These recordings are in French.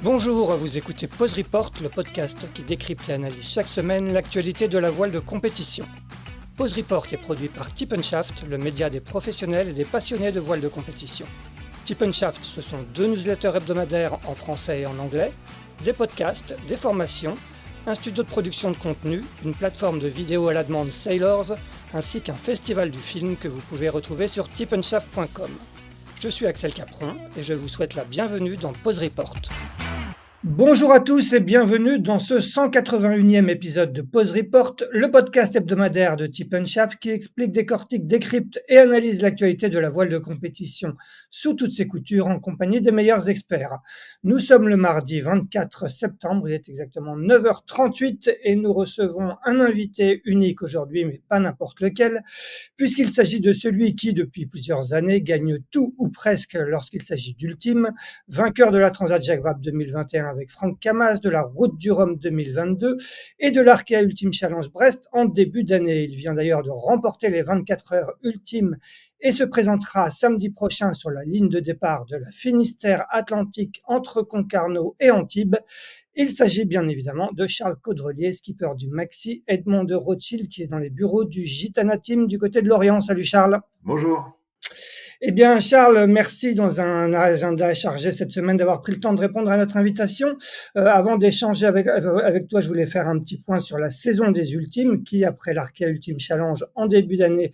Bonjour, vous écoutez Pause Report, le podcast qui décrypte et analyse chaque semaine l'actualité de la voile de compétition. Pause Report est produit par Tip & Shaft, le média des professionnels et des passionnés de voile de compétition. Tip & Shaft, ce sont 2 newsletters hebdomadaires en français et en anglais, des podcasts, des formations, un studio de production de contenu, une plateforme de vidéos à la demande Sailors, ainsi qu'un festival du film que vous pouvez retrouver sur tipandshaft.com. Je suis Axel Capron et je vous souhaite la bienvenue dans Pause Report. Bonjour à tous et bienvenue dans ce 181e épisode de Pause Report, le podcast hebdomadaire de Tip & Shaft qui explique, décortique, décrypte et analyse l'actualité de la voile de compétition sous toutes ses coutures en compagnie des meilleurs experts. Nous sommes le mardi 24 septembre, il est exactement 9h38 et nous recevons un invité unique aujourd'hui, mais pas n'importe lequel, puisqu'il s'agit de celui qui, depuis plusieurs années, gagne tout ou presque lorsqu'il s'agit d'Ultime, vainqueur de la Transat Jacques Vabre 2021 avec Franck Camas, de la Route du Rhum 2022 et de l'Arkea Ultime Challenge Brest en début d'année. Il vient d'ailleurs de remporter les 24 heures ultimes et se présentera samedi prochain sur la ligne de départ de la Finistère Atlantique entre Concarneau et Antibes. Il s'agit bien évidemment de Charles Caudrelier, skipper du Maxi Edmond de Rothschild, qui est dans les bureaux du Gitana Team du côté de Lorient. Salut Charles. Bonjour. Eh bien, Charles, merci dans un agenda chargé cette semaine d'avoir pris le temps de répondre à notre invitation. Avant d'échanger avec toi, je voulais faire un petit point sur la saison des Ultimes qui, après l'Arkea Ultime Challenge en début d'année,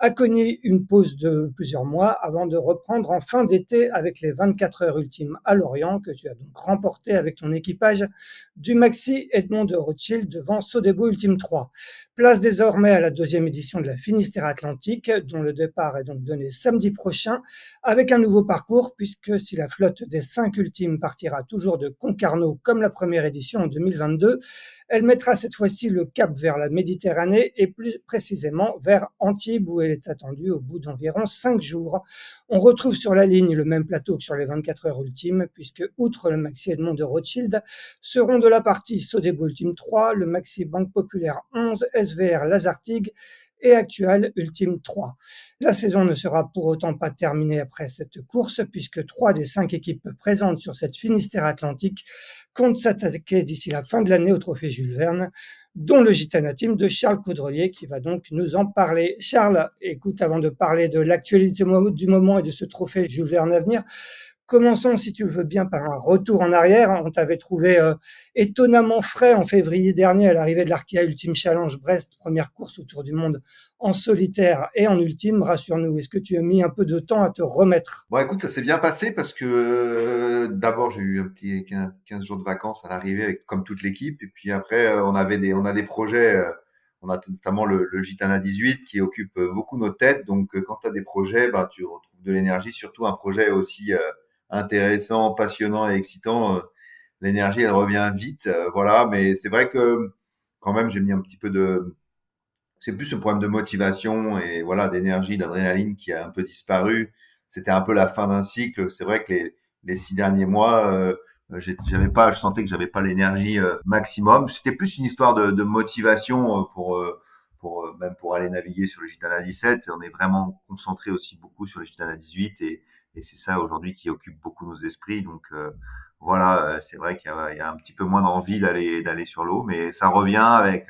a connu une pause de plusieurs mois avant de reprendre en fin d'été avec les 24 heures ultimes à Lorient que tu as donc remporté avec ton équipage du Maxi Edmond de Rothschild devant Sodebo Ultime 3. Place désormais à la 2e édition de la Finistère Atlantique dont le départ est donc donné samedi prochain avec un nouveau parcours puisque si la flotte des 5 ultimes partira toujours de Concarneau comme la première édition en 2022, elle mettra cette fois-ci le cap vers la Méditerranée et plus précisément vers Antibes où elle est attendue au bout d'environ 5 jours. On retrouve sur la ligne le même plateau que sur les 24 heures ultimes puisque outre le Maxi Edmond de Rothschild seront de la partie Sodebo Ultime 3, le Maxi Banque Populaire 11, SVR Lazartigue et Actual Ultime 3. La saison ne sera pour autant pas terminée après cette course puisque 3 des 5 équipes présentes sur cette Finistère Atlantique comptent s'attaquer d'ici la fin de l'année au trophée Jules Verne, dont le Gitana Team de Charles Caudrelier qui va donc nous en parler. Charles, écoute, avant de parler de l'actualité du moment et de ce trophée Jules Verne à venir, commençons, si tu le veux bien, par un retour en arrière. On t'avait trouvé étonnamment frais en février dernier à l'arrivée de l'Arkea Ultime Challenge Brest, première course autour du monde en solitaire et en ultime. Rassure-nous, est-ce que tu as mis un peu de temps à te remettre ? Bon, écoute, ça s'est bien passé parce que d'abord, j'ai eu un petit 15 jours de vacances à l'arrivée, comme toute l'équipe. Et puis après, on a des projets. On a notamment le Gitana 18 qui occupe beaucoup nos têtes. Donc, quand tu as des projets, bah, tu retrouves de l'énergie, surtout un projet aussi intéressant, passionnant et excitant. L'énergie, elle revient vite. Voilà, mais c'est vrai que quand même, j'ai mis un petit peu de... C'est plus un problème de motivation et voilà, d'énergie, d'adrénaline qui a un peu disparu. C'était un peu la fin d'un cycle. C'est vrai que les 6 derniers mois, je sentais que j'avais pas l'énergie maximum. C'était plus une histoire de motivation même pour aller naviguer sur le Gitana 17. On est vraiment concentré aussi beaucoup sur le Gitana 18 et c'est ça aujourd'hui qui occupe beaucoup nos esprits. Donc voilà, c'est vrai qu'il y a un petit peu moins d'envie d'aller sur l'eau, mais ça revient avec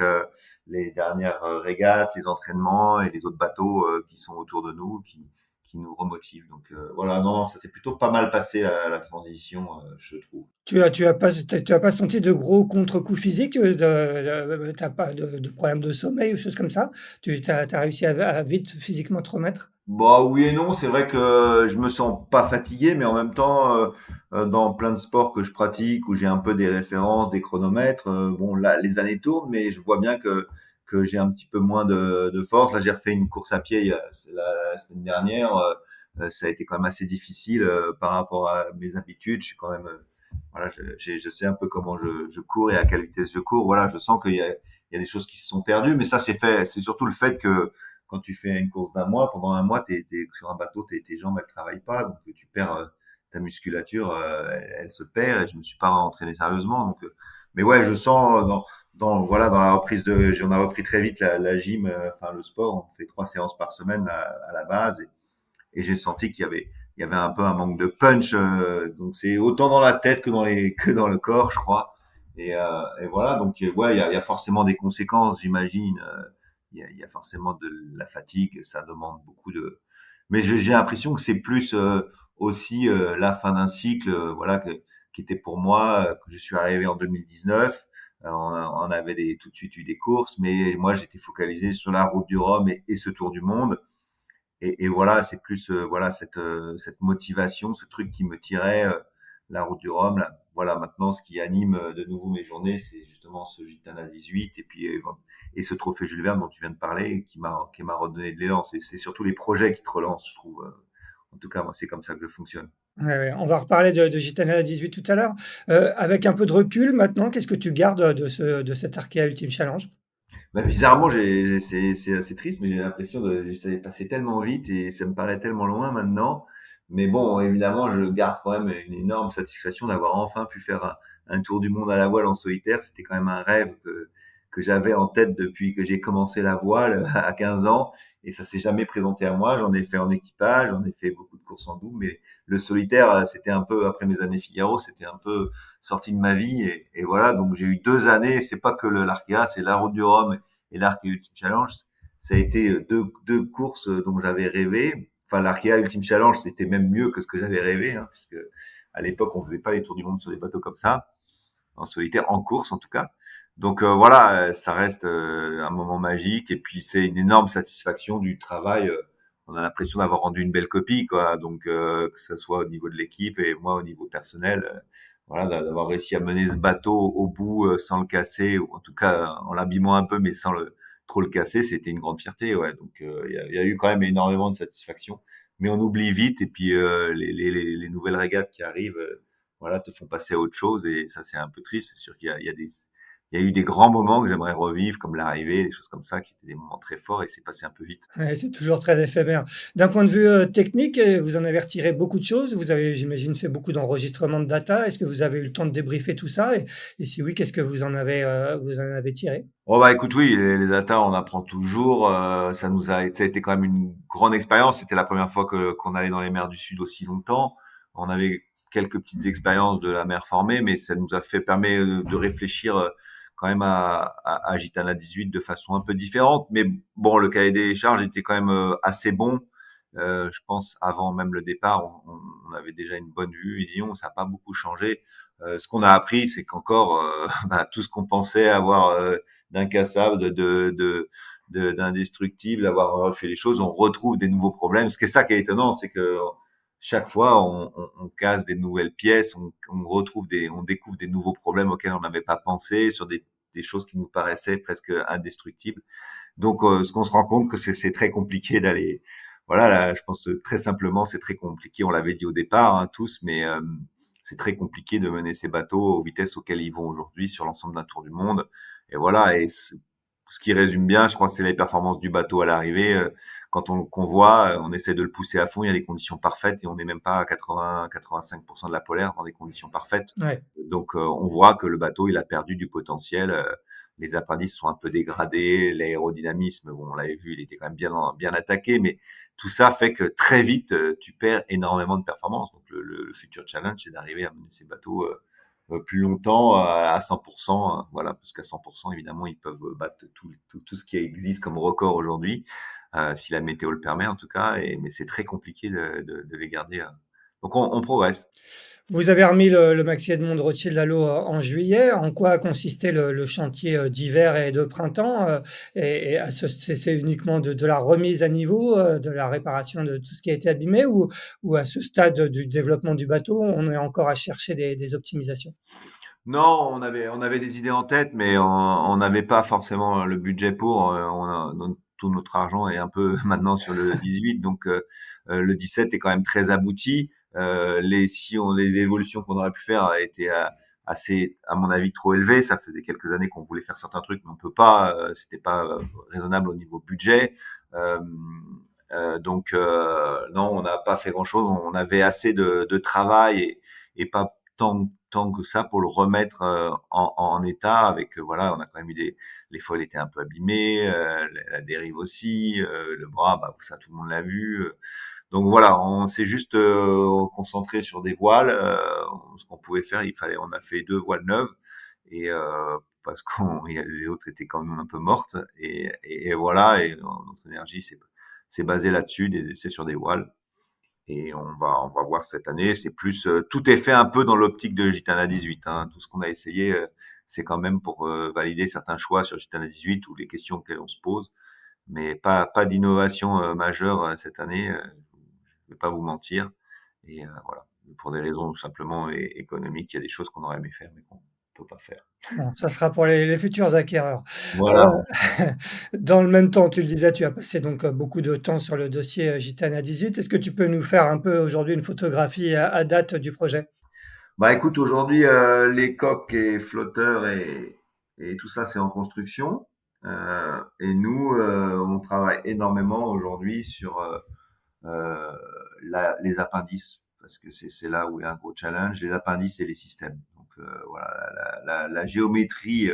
les dernières régates, les entraînements et les autres bateaux qui sont autour de nous, qui nous remotivent. Donc voilà, non, ça s'est plutôt pas mal passé la transition, je trouve. Tu as pas senti de gros contre-coups physiques, t'as pas de problème de sommeil ou choses comme ça? Tu as réussi à vite physiquement te remettre? Bah oui et non, c'est vrai que je me sens pas fatigué, mais en même temps, dans plein de sports que je pratique, où j'ai un peu des références, des chronomètres, bon là, les années tournent, mais je vois bien que j'ai un petit peu moins de force. Là, j'ai refait une course à pied la semaine dernière. Ça a été quand même assez difficile par rapport à mes habitudes. Je suis quand même, voilà, je sais un peu comment je cours et à quelle vitesse je cours. Voilà, je sens il y a des choses qui se sont perdues, mais ça, c'est surtout le fait que quand tu fais une course d'un mois, pendant un mois, t'es sur un bateau, tes jambes, elles travaillent pas, donc tu perds ta musculature, elle se perd. Et je me suis pas entraîné sérieusement, donc. Mais ouais, je sens dans la reprise on a repris très vite la gym, enfin le sport. On fait 3 séances par semaine à la base, et j'ai senti qu'il il y avait un peu un manque de punch. Donc c'est autant dans la tête que dans le corps, je crois. Et voilà. Donc ouais, il y a forcément des conséquences, j'imagine. Il y a forcément de la fatigue. Ça demande beaucoup de. Mais j'ai l'impression que c'est plus aussi la fin d'un cycle, voilà, qui était pour moi, que je suis arrivé en 2019. On avait tout de suite eu des courses, mais moi j'étais focalisé sur la route du Rhum et ce Tour du Monde. Et voilà, c'est plus voilà cette motivation, ce truc qui me tirait, la route du Rhum. Là. Voilà, maintenant ce qui anime de nouveau mes journées, c'est justement ce Gitana 18 et puis et ce trophée Jules Verne dont tu viens de parler, et qui m'a redonné de l'élan. C'est surtout les projets qui te relancent, je trouve. En tout cas, moi, c'est comme ça que je fonctionne. Ouais, ouais, on va reparler de Gitana 18 tout à l'heure. Avec un peu de recul maintenant, qu'est-ce que tu gardes de cet Arkea Ultimate Challenge? Bah, bizarrement, c'est assez triste, mais j'ai l'impression de ça est passé tellement vite et ça me paraît tellement loin maintenant. Mais bon, évidemment, je garde quand même une énorme satisfaction d'avoir enfin pu faire un tour du monde à la voile en solitaire. C'était quand même un rêve que j'avais en tête depuis que j'ai commencé la voile à 15 ans. Et ça s'est jamais présenté à moi. J'en ai fait en équipage, j'en ai fait beaucoup de courses en double, mais le solitaire, c'était un peu, après mes années Figaro, c'était un peu sorti de ma vie. Et voilà, donc j'ai eu 2 années. C'est pas que l'Arkea, c'est la Route du Rhum et l'Arkea Ultimate Challenge. Ça a été deux courses dont j'avais rêvé. Enfin, l'Arkea Ultimate Challenge, c'était même mieux que ce que j'avais rêvé, hein, puisque à l'époque, on faisait pas les tours du monde sur des bateaux comme ça, en solitaire, en course en tout cas. Donc voilà, ça reste un moment magique et puis c'est une énorme satisfaction du travail. On a l'impression d'avoir rendu une belle copie, quoi. Donc que ce soit au niveau de l'équipe et moi au niveau personnel, voilà, d'avoir réussi à mener ce bateau au bout sans le casser ou en tout cas en l'abîmant un peu, mais sans trop le casser, c'était une grande fierté, ouais. Donc il y a eu quand même énormément de satisfaction, mais on oublie vite et puis les nouvelles régates qui arrivent. Voilà, te font passer à autre chose et ça c'est un peu triste. C'est sûr il y a eu des grands moments que j'aimerais revivre, comme l'arrivée, des choses comme ça, qui étaient des moments très forts et c'est passé un peu vite. Ouais, c'est toujours très éphémère. D'un point de vue, technique, vous en avez retiré beaucoup de choses. Vous avez, j'imagine, fait beaucoup d'enregistrements de data. Est-ce que vous avez eu le temps de débriefer tout ça? Et si oui, qu'est-ce que vous en avez tiré? Oh bah écoute, oui, les datas, on apprend toujours. Ça a été quand même une grande expérience. C'était la première fois qu'on allait dans les mers du Sud aussi longtemps. On avait quelques petites expériences de la mer formée, mais ça nous a fait permettre de réfléchir quand même à Gitana 18 de façon un peu différente. Mais bon, le cahier des charges était quand même assez bon. Je pense avant même le départ, on avait déjà une bonne vue, vision. Ça n'a pas beaucoup changé. Ce qu'on a appris, c'est qu'encore bah, tout ce qu'on pensait avoir d'incassable, d'indestructible, d'avoir fait les choses, on retrouve des nouveaux problèmes. Ce qui est ça qui est étonnant, c'est que chaque fois, on casse des nouvelles pièces, on découvre des nouveaux problèmes auxquels on n'avait pas pensé, sur des choses qui nous paraissaient presque indestructibles. Donc, ce qu'on se rend compte que c'est très compliqué d'aller. Voilà, là, je pense très simplement, c'est très compliqué. On l'avait dit au départ, hein, tous, mais c'est très compliqué de mener ces bateaux aux vitesses auxquelles ils vont aujourd'hui sur l'ensemble d'un tour du monde. Et voilà, ce qui résume bien, je crois, c'est les performances du bateau à l'arrivée. Quand on le convoie, on essaie de le pousser à fond. Il y a des conditions parfaites et on n'est même pas à 80-85% de la polaire dans des conditions parfaites. Ouais. Donc, on voit que le bateau, il a perdu du potentiel. Les appendices sont un peu dégradés, l'aérodynamisme, bon, on l'avait vu, il était quand même bien attaqué, mais tout ça fait que très vite, tu perds énormément de performance. Donc, le futur challenge, c'est d'arriver à mener ces bateaux plus longtemps à 100%, voilà, parce qu'à 100%, évidemment, ils peuvent battre tout ce qui existe comme record aujourd'hui, si la météo le permet en tout cas, mais c'est très compliqué de les garder. Donc, on progresse. Vous avez remis le Maxi Edmond de Rothschild à l'eau en juillet. En quoi a consisté le chantier d'hiver et de printemps? C'est uniquement de la remise à niveau, de la réparation de tout ce qui a été abîmé, ou à ce stade du développement du bateau, on est encore à chercher des optimisations? Non, on avait des idées en tête, mais on n'avait pas forcément le budget pour. Tout notre argent est un peu maintenant sur le 18, donc le 17 est quand même très abouti. Les évolutions qu'on aurait pu faire étaient assez, à mon avis, trop élevées. Ça faisait quelques années qu'on voulait faire certains trucs, mais on peut pas. C'était pas raisonnable au niveau budget. Euh, non, on n'a pas fait grand-chose. On avait assez de travail et pas tant que ça pour le remettre en état avec voilà, on a quand même eu les voiles étaient un peu abîmées, la dérive aussi, le bras, bah ça tout le monde l'a vu. Donc voilà, on s'est juste concentré sur des voiles. Ce qu'on pouvait faire, on a fait 2 voiles neuves et parce qu'on les autres étaient quand même un peu mortes et voilà. Et notre énergie c'est basé là-dessus, c'est sur des voiles. Et on va voir cette année. C'est plus, tout est fait un peu dans l'optique de Gitana 18. Hein. Tout ce qu'on a essayé, c'est quand même pour valider certains choix sur Gitana 18 ou les questions auxquelles on se pose, mais pas d'innovation majeure cette année. Je vais pas vous mentir. Et voilà, pour des raisons simplement économiques, il y a des choses qu'on aurait aimé faire, mais qu'on peut pas faire. Bon, ça sera pour les futurs acquéreurs. Voilà. Dans le même temps, tu le disais, tu as passé donc, beaucoup de temps sur le dossier, Gitana 18. Est-ce que tu peux nous faire un peu aujourd'hui une photographie à date du projet? Bah écoute, aujourd'hui, les coques et flotteurs et tout ça, c'est en construction. Et nous, on travaille énormément aujourd'hui sur les appendices, parce que c'est là où il y a un gros challenge, les appendices et les systèmes. Donc voilà, la géométrie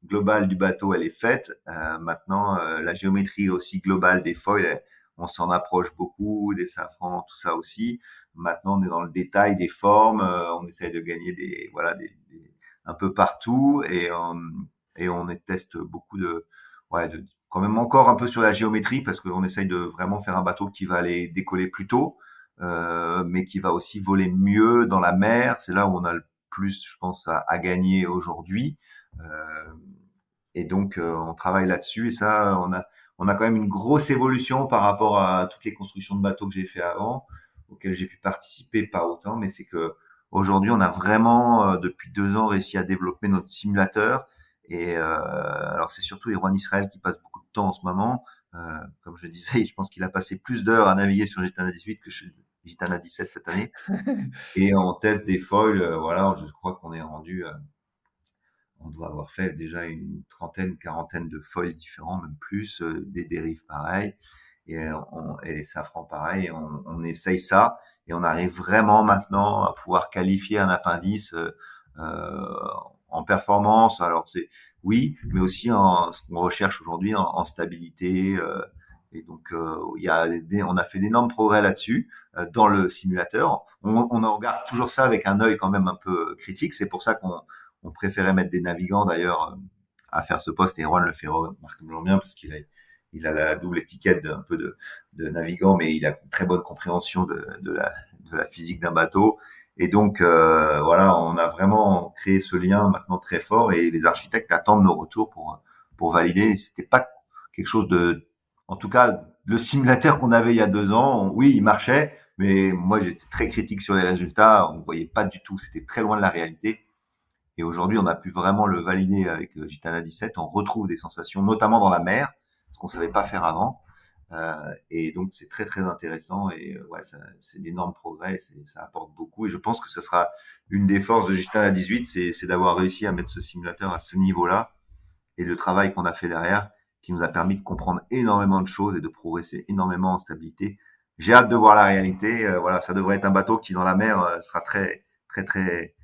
globale du bateau, elle est faite. Maintenant, la géométrie aussi globale des foils, on s'en approche beaucoup, des safrans, tout ça aussi. Maintenant, on est dans le détail des formes, on essaye de gagner un peu partout et on teste beaucoup quand même encore un peu sur la géométrie parce qu'on essaye de vraiment faire un bateau qui va aller décoller plus tôt, mais qui va aussi voler mieux dans la mer. C'est là où on a le plus, je pense, à gagner aujourd'hui. Euh, et donc, on travaille là-dessus. Et ça, on a quand même une grosse évolution par rapport à toutes les constructions de bateaux que j'ai fait avant, auxquelles j'ai pu participer, pas autant, mais c'est que aujourd'hui, on a vraiment, depuis 2 ans, réussi à développer notre simulateur. Et alors, c'est surtout les rois d'Israël qui passent beaucoup de temps en ce moment. Comme je disais, je pense qu'il a passé plus d'heures à naviguer sur Gitana 18 que sur Gitana 17 cette année. Et on teste des foils. Voilà, je crois qu'on est rendu on doit avoir fait déjà une trentaine, quarantaine de foils différents, même plus, des dérives pareilles, et les safrans pareil. On essaye ça et on arrive vraiment maintenant à pouvoir qualifier un appendice euh, en performance. Alors c'est oui, mais aussi en ce qu'on recherche aujourd'hui en stabilité. Et donc on a fait d'énormes progrès là-dessus dans le simulateur. On en regarde toujours ça avec un œil quand même un peu critique. C'est pour ça qu'on préférait mettre des navigants d'ailleurs à faire ce poste et Erwan le fait remarquablement bien parce qu'il a la double étiquette un peu de navigant, mais il a une très bonne compréhension de la physique d'un bateau. Et donc voilà, on a vraiment créé ce lien maintenant très fort et les architectes attendent nos retours pour valider. C'était pas quelque chose en tout cas, le simulateur qu'on avait il y a 2 ans, oui, il marchait, mais moi j'étais très critique sur les résultats. On ne voyait pas du tout, c'était très loin de la réalité. Et aujourd'hui, on a pu vraiment le valider avec Gitana 17. On retrouve des sensations, notamment dans la mer, ce qu'on savait pas faire avant. Et donc, c'est très, très intéressant. Et ouais, c'est d'énormes progrès. Ça apporte beaucoup. Et je pense que ce sera une des forces de Gitana 18, c'est d'avoir réussi à mettre ce simulateur à ce niveau-là. Et le travail qu'on a fait derrière, qui nous a permis de comprendre énormément de choses et de progresser énormément en stabilité. J'ai hâte de voir la réalité. Voilà, ça devrait être un bateau qui, dans la mer, sera très, très, très,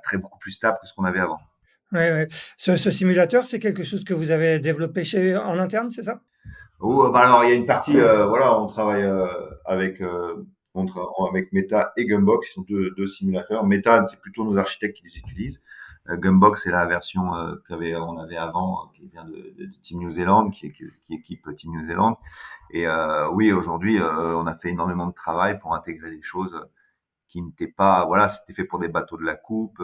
très beaucoup plus stable que ce qu'on avait avant. Ouais, ouais. Ce simulateur, c'est quelque chose que vous avez développé en interne, c'est ça? Bah alors il y a une partie, voilà, on travaille avec Meta et Gumbox, qui sont deux simulateurs. Meta, c'est plutôt nos architectes qui les utilisent. Gumbox, c'est la version on avait avant, qui vient de Team New Zealand, qui équipe Team New Zealand. Et oui, aujourd'hui, on a fait énormément de travail pour intégrer des choses qui n'étaient pas, voilà, c'était fait pour des bateaux de la coupe.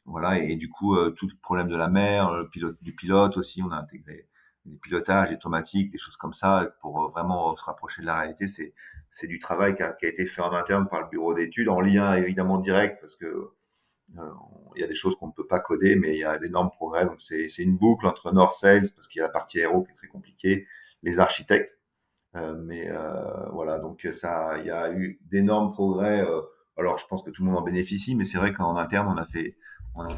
Voilà, et du coup, tout le problème de la mer, du pilote aussi, on a intégré des pilotages automatiques, des choses comme ça, pour vraiment se rapprocher de la réalité. C'est du travail qui a été fait en interne par le bureau d'études, en lien évidemment direct, parce que il y a des choses qu'on ne peut pas coder, mais il y a d'énormes progrès. Donc c'est une boucle entre North Sales, parce qu'il y a la partie aéro qui est très compliquée, les architectes, mais voilà, donc ça, il y a eu d'énormes progrès. Alors, je pense que tout le monde en bénéficie, mais c'est vrai qu'en interne, on a fait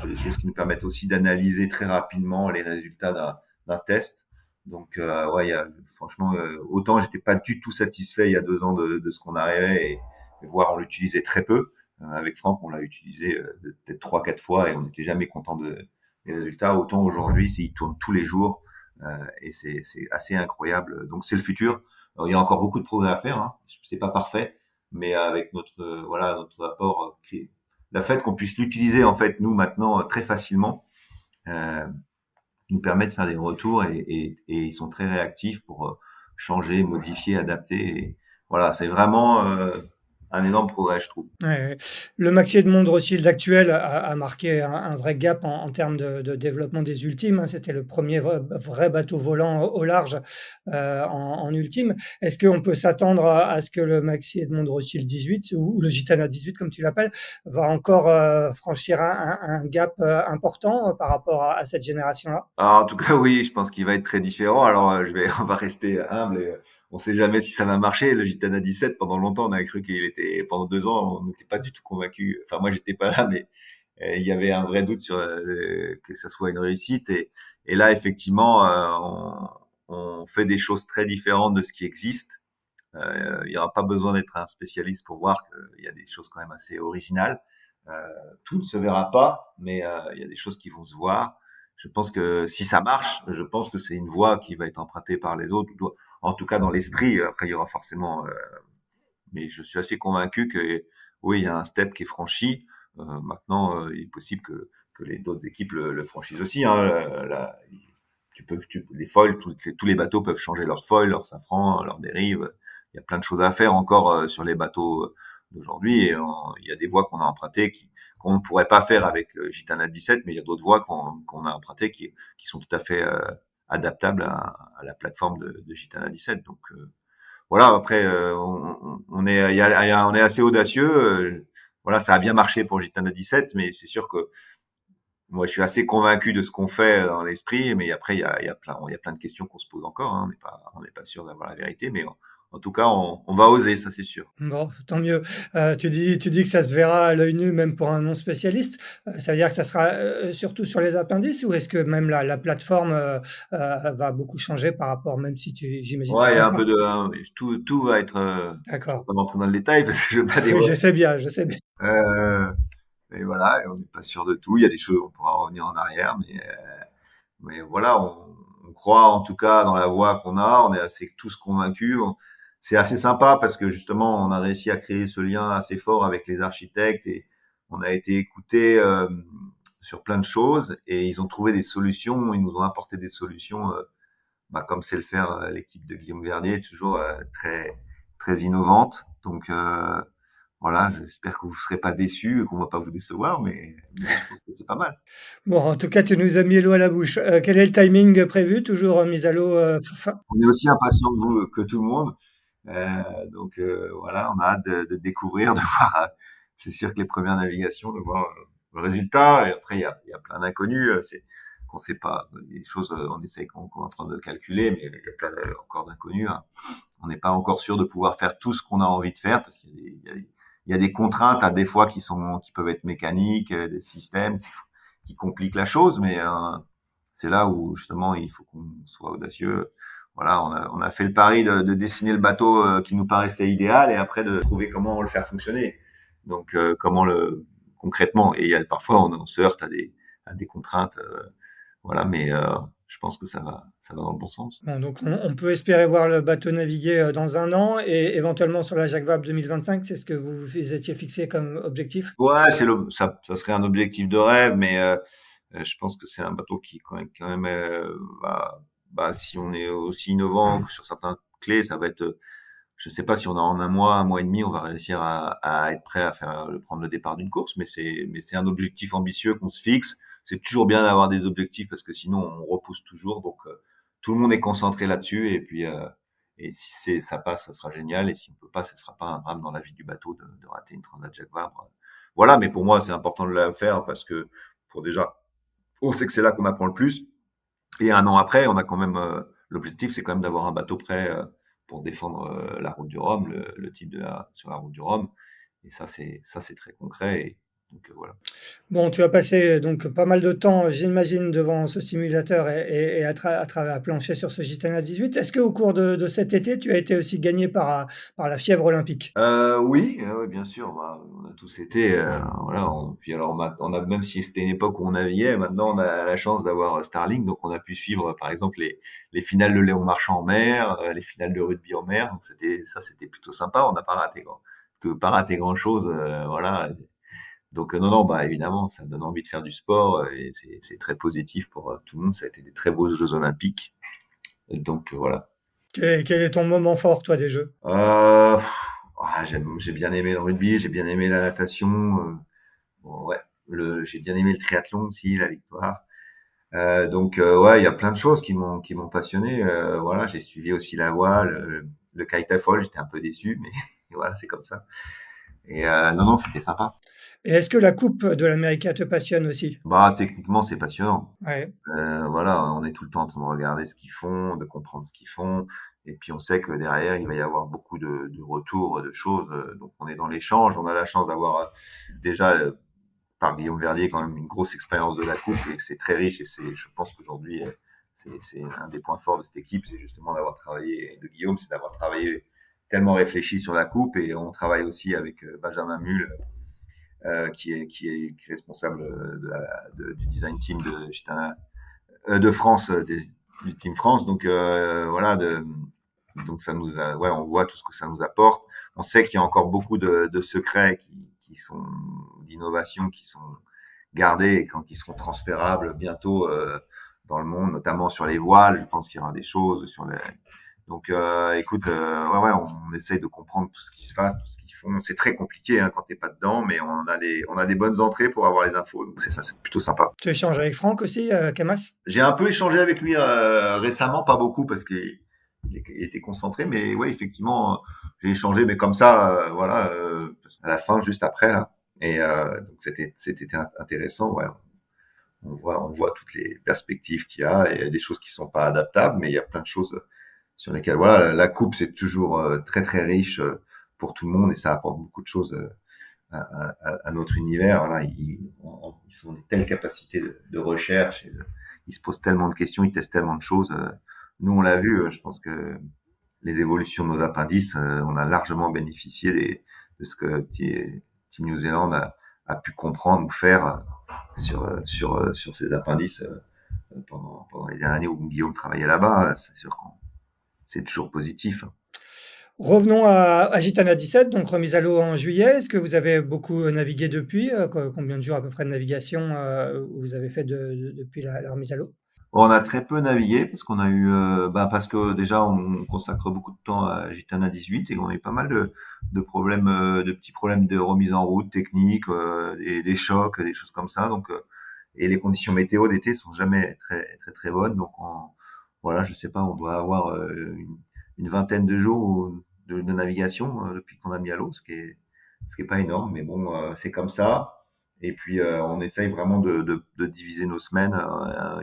des choses qui nous permettent aussi d'analyser très rapidement les résultats d'un test. Donc, ouais, franchement, autant j'étais pas du tout satisfait il y a 2 ans de ce qu'on arrivait et voire on l'utilisait très peu. Avec Franck, on l'a utilisé peut-être 3, 4 fois et on n'était jamais content des résultats. Autant aujourd'hui, il tourne tous les jours et c'est assez incroyable. Donc, c'est le futur. Alors, il y a encore beaucoup de progrès à faire, hein. C'est pas parfait, mais avec notre apport, le fait qu'on puisse l'utiliser en fait nous maintenant très facilement, euh, nous permet de faire des retours et ils sont très réactifs pour changer, modifier, adapter. Et voilà, c'est vraiment un énorme progrès, je trouve. Ouais, ouais. Le Maxi Edmond Rothschild actuel a marqué un vrai gap en termes de développement des ultimes, hein. C'était le premier vrai bateau volant au large en ultime. Est-ce qu'on peut s'attendre à ce que le Maxi Edmond Rothschild 18 ou le Gitana 18, comme tu l'appelles, va encore franchir un gap important par rapport à cette génération-là? Alors, en tout cas, oui, je pense qu'il va être très différent. Alors, on va rester humble. On sait jamais si ça va marcher. Le Gitana 17, pendant longtemps, on a cru qu'il était, pendant 2 ans, on n'était pas du tout convaincu. Enfin, moi, j'étais pas là, mais il y avait un vrai doute sur que ça soit une réussite. Et là, effectivement, on fait des choses très différentes de ce qui existe. Il n'y aura pas besoin d'être un spécialiste pour voir qu'il y a des choses quand même assez originales. Tout ne se verra pas, mais il y a des choses qui vont se voir. Je pense que si ça marche, je pense que c'est une voie qui va être empruntée par les autres, en tout cas dans l'esprit. Après, il y aura forcément, mais je suis assez convaincu que oui, il y a un step qui est franchi. Maintenant, il est possible que les d'autres équipes le franchissent aussi. Hein. Les foils, tous les bateaux peuvent changer leur foil, leur safran, leur dérive. Il y a plein de choses à faire encore sur les bateaux d'aujourd'hui. Et il y a des voies qu'on a empruntées qu'on ne pourrait pas faire avec Gitana 17, mais il y a d'autres voies qu'on a empruntées qui sont tout à fait adaptables à la plateforme de Gitana 17. Donc voilà. Après, on est, on est assez audacieux. Voilà, ça a bien marché pour Gitana 17, mais c'est sûr que moi, je suis assez convaincu de ce qu'on fait dans l'esprit, mais après, il y a plein de questions qu'on se pose encore. Hein. On n'est pas sûr d'avoir la vérité, mais en tout cas, on va oser, ça c'est sûr. Bon, tant mieux. Tu dis que ça se verra à l'œil nu même pour un non spécialiste. Ça veut dire que ça sera, surtout sur les appendices ou est-ce que même la plateforme, va beaucoup changer par rapport même si j'imagine tu Ouais, il y a un peu compares? de, tout va être, D'accord. faut pas rentrer dans le détail parce que je veux pas Oui, je dévoiler. sais bien, je sais bien. Euh, et voilà, et on n'est pas sûr de tout. Il y a des choses, on pourra revenir en arrière, mais voilà, on croit en tout cas dans la voie qu'on a. On est assez tous convaincus. C'est assez sympa parce que justement, on a réussi à créer ce lien assez fort avec les architectes et on a été écoutés sur plein de choses et ils ont trouvé des solutions. Ils nous ont apporté des solutions, comme c'est le faire l'équipe de Guillaume Verdier, toujours très très innovante. Donc voilà, j'espère que vous serez pas déçus, qu'on va pas vous décevoir, mais je pense que c'est pas mal. Bon, en tout cas, tu nous as mis l'eau à la bouche. Quel est le timing prévu? Toujours, mise à l'eau, fin On est aussi impatient que vous, que tout le monde. Donc voilà, on a hâte de découvrir, de voir. C'est sûr que les premières navigations, de voir le résultat. Et après, il y a plein d'inconnus. C'est qu'on sait pas des choses. On essaie qu'on est en train de calculer, mais il y a plein encore d'inconnus. Hein. On n'est pas encore sûr de pouvoir faire tout ce qu'on a envie de faire parce qu'il y a des contraintes à des fois qui peuvent être mécaniques, des systèmes qui compliquent la chose, mais c'est là où justement il faut qu'on soit audacieux. Voilà, on a fait le pari de dessiner le bateau qui nous paraissait idéal et après de trouver comment le faire fonctionner. Donc comment le concrètement. Et il y a parfois on se heurte à des contraintes, voilà, mais je pense que ça va dans le bon sens. bon, donc on peut espérer voir le bateau naviguer, dans 1 an et éventuellement sur la Jacques Vabre 2025, c'est ce que vous étiez fixé comme objectif? Ouais, ça serait un objectif de rêve, mais je pense que c'est un bateau qui quand même si on est aussi innovant que sur certains clés, ça va être je sais pas si on a en un mois et demi, on va réussir à être prêt à prendre le départ d'une course, mais c'est un objectif ambitieux qu'on se fixe. C'est toujours bien d'avoir des objectifs parce que sinon on repousse toujours. Donc tout le monde est concentré là-dessus et puis et si ça passe, ça sera génial et si on peut pas, ce sera pas un drame dans la vie du bateau de rater une Transat Jacques Vabre. Voilà, mais pour moi c'est important de la faire parce que pour déjà, on sait que c'est là qu'on apprend le plus. Et un an après, on a quand même l'objectif, c'est quand même d'avoir un bateau prêt pour défendre la route du Rhum, le titre sur la route du Rhum. Et ça, c'est très concret. Et Voilà. Bon, tu as passé donc pas mal de temps, j'imagine, devant ce simulateur et à plancher sur ce Gitana 18. Est-ce qu'au cours de cet été, tu as été aussi gagné par la fièvre olympique? Oui, ouais, bien sûr, bah, on a tous été, voilà, puis alors on a même si c'était une époque où on naviguait, maintenant on a la chance d'avoir Starlink, donc on a pu suivre, par exemple, les finales de Léon Marchand en mer, les finales de rugby en mer, donc c'était plutôt sympa, on n'a pas raté grand-chose, voilà. Donc non, non, bah, évidemment, ça donne envie de faire du sport, et c'est très positif pour, tout le monde. Ça a été des très beaux Jeux olympiques, donc voilà. Quel est ton moment fort, toi, des Jeux? Heu, j'ai bien aimé le rugby, j'ai bien aimé la natation, bon, ouais, j'ai bien aimé le triathlon aussi, la victoire. Ouais, il y a plein de choses qui m'ont passionné. Voilà, j'ai suivi aussi la voile, le kitesurf, j'étais un peu déçu, mais voilà, c'est comme ça. Non, non, c'était sympa. Et est-ce que la coupe de l'América te passionne aussi? Bah, techniquement, c'est passionnant. Ouais. Voilà, on est tout le temps en train de regarder ce qu'ils font, de comprendre ce qu'ils font, et puis on sait que derrière, il va y avoir beaucoup de retours, de choses, donc on est dans l'échange. On a la chance d'avoir, déjà, par Guillaume Verdier, quand même une grosse expérience de la coupe, et c'est très riche, et je pense qu'aujourd'hui, c'est un des points forts de cette équipe, c'est justement d'avoir travaillé, de Guillaume, c'est d'avoir travaillé tellement réfléchi sur la coupe. Et on travaille aussi avec Benjamin Mull, qui est responsable du design team de France, du Team France. Donc voilà, donc ça ouais, on voit tout ce que ça nous apporte. On sait qu'il y a encore beaucoup de secrets qui sont d'innovation, qui sont gardés et qui seront transférables bientôt dans le monde, notamment sur les voiles. Je pense qu'il y aura des choses sur les. Donc, écoute, ouais, ouais, on essaye de comprendre tout ce qui se passe, tout ce qu'ils font. C'est très compliqué hein, quand t'es pas dedans, mais on a des bonnes entrées pour avoir les infos. Donc c'est ça, c'est plutôt sympa. Tu échanges avec Franck aussi, Camas? J'ai un peu échangé avec lui récemment, pas beaucoup parce qu'il était concentré, mais ouais, effectivement, j'ai échangé, mais comme ça, voilà, à la fin, juste après là. Donc c'était intéressant, ouais. On voit toutes les perspectives qu'il y a, et il y a des choses qui sont pas adaptables, mais il y a plein de choses sur lesquelles, voilà, la coupe c'est toujours très très riche pour tout le monde, et ça apporte beaucoup de choses à notre univers. Voilà, ils ont des telles capacités de recherche, ils se posent tellement de questions, ils testent tellement de choses. Nous, on l'a vu, je pense que les évolutions de nos appendices, on a largement bénéficié de ce que Team New Zealand a pu comprendre ou faire sur ces appendices pendant les dernières années où Guillaume travaillait là-bas. C'est sûr que c'est toujours positif. Revenons à Gitana 17, donc remise à l'eau en juillet. Est-ce que vous avez beaucoup navigué depuis? Combien de jours à peu près de navigation vous avez fait depuis la remise à l'eau? On a très peu navigué parce qu'on a eu, parce que déjà on consacre beaucoup de temps à Gitana 18, et on a eu pas mal de problèmes, de petits problèmes de remise en route technique, des chocs, des choses comme ça. Donc, et les conditions météo d'été sont jamais très très très bonnes. Donc, voilà, je sais pas, on doit avoir une vingtaine de jours de navigation depuis qu'on a mis à l'eau, ce qui est pas énorme, mais bon, c'est comme ça. Et puis, on essaye vraiment de diviser nos semaines,